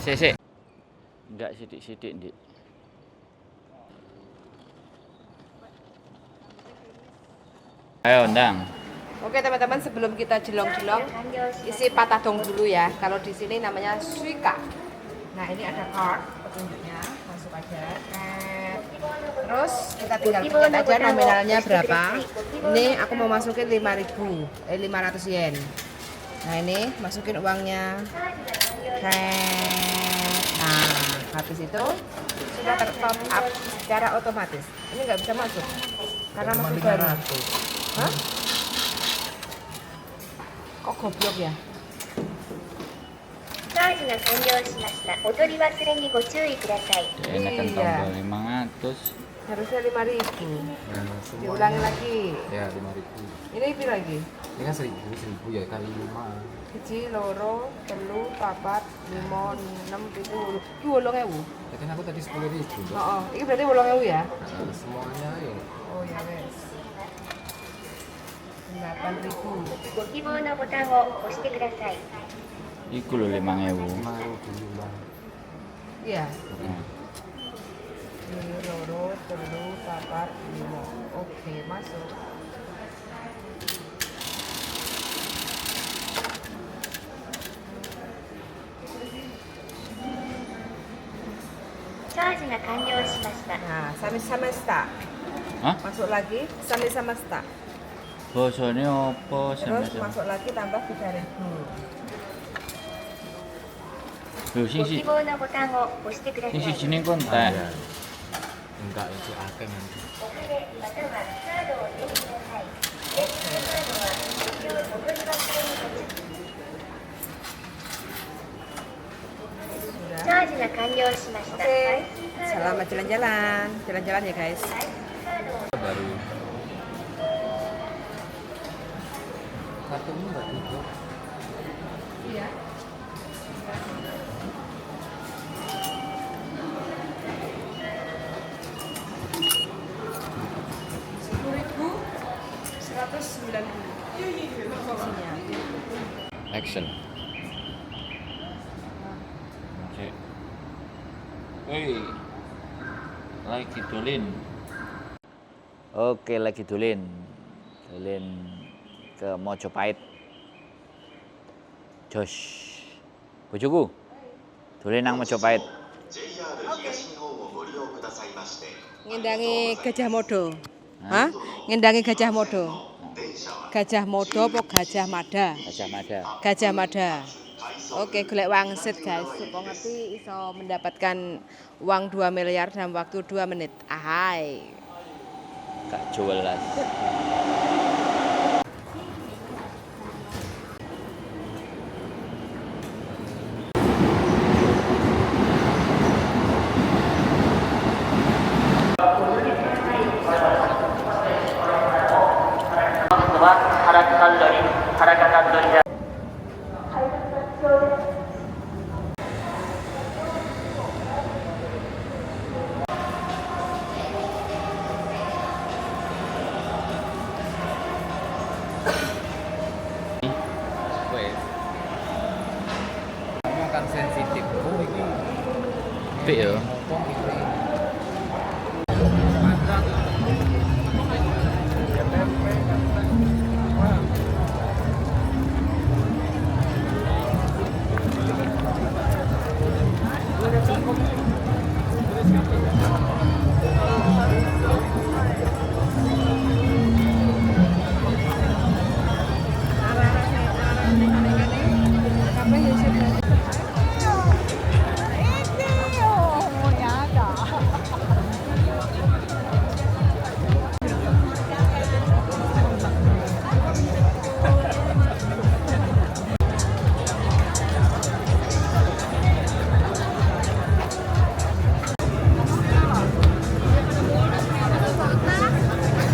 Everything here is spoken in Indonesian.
Sik. Enggak sidik-sidik, Dik. Ayo, Ndang. Oke teman-teman, sebelum kita jelong-jelong, isi patadong dulu ya. Kalau di sini namanya suika. Nah ini ada card petunjuknya, masuk aja. Terus kita tinggal pencet aja nominalnya berapa. Ini aku mau masukin 500 yen. Nah ini masukin uangnya. Nah habis itu sudah ter-top up secara otomatis. Ini nggak bisa masuk karena masih baru. Hah? Kok goblok ya? チャージが完了しました。お取り忘れにご注意ください。 Enakan Iya. tombol 500. Harusnya 5.000. Nah, semua Diulangi lagi. ya 5.000. Ini piro lagi? Ini kan 1.000 ya kali 5. Siji, loro, telu, papat, lima, enam, pitu. Iki 8.000. Ya kan aku tadi 10.000. Oh, ini berarti 8.000 ya? Nah, semuanya ya. Oh ya wes. 8.000. ご希望のボタンを押してください。 Iku lho 5.000. 5.000 dulu lah. Iya. Nah, Ini loro, telu, papat, lima. Oke, masuk. Nah, sama-sama sta. Hah? Masuk lagi, sama-sama sta. Bosone opo Terus sama-sama? masuk lagi tambah 3.000. Lho ご希望のボタンを押してください。 sing sijine Ah, kontak. ya. Enggak itu akeh nanti. お金またはカードを入れてください。レジのカードはご利用お取り忘れにご注意。 Sudah. チャージが完了しました。 Oke, selamat jalan-jalan. Jalan-jalan ya guys. Baru. Kartunya enggak tutup. Iya. Action. Cek. Woi. Lagi dolin. Oke, lagi dolin. Dolin ke Mojopahit. Josh. Bojoku. Dolin nang Mojopahit. Ngendangi Gajah Modo. Hah? Ngendangi Gajah Modo. Gajah Modo apa Gajah Mada? Gajah Mada. Gajah Mada. Oke, golek wangsit guys. Supaya ngerti iso mendapatkan uang 2 miliar dalam waktu 2 menit. Ahai. Gak jelas. Wes. Kamu akan sensitif. Oh, ini Apik yo. ngomong iki.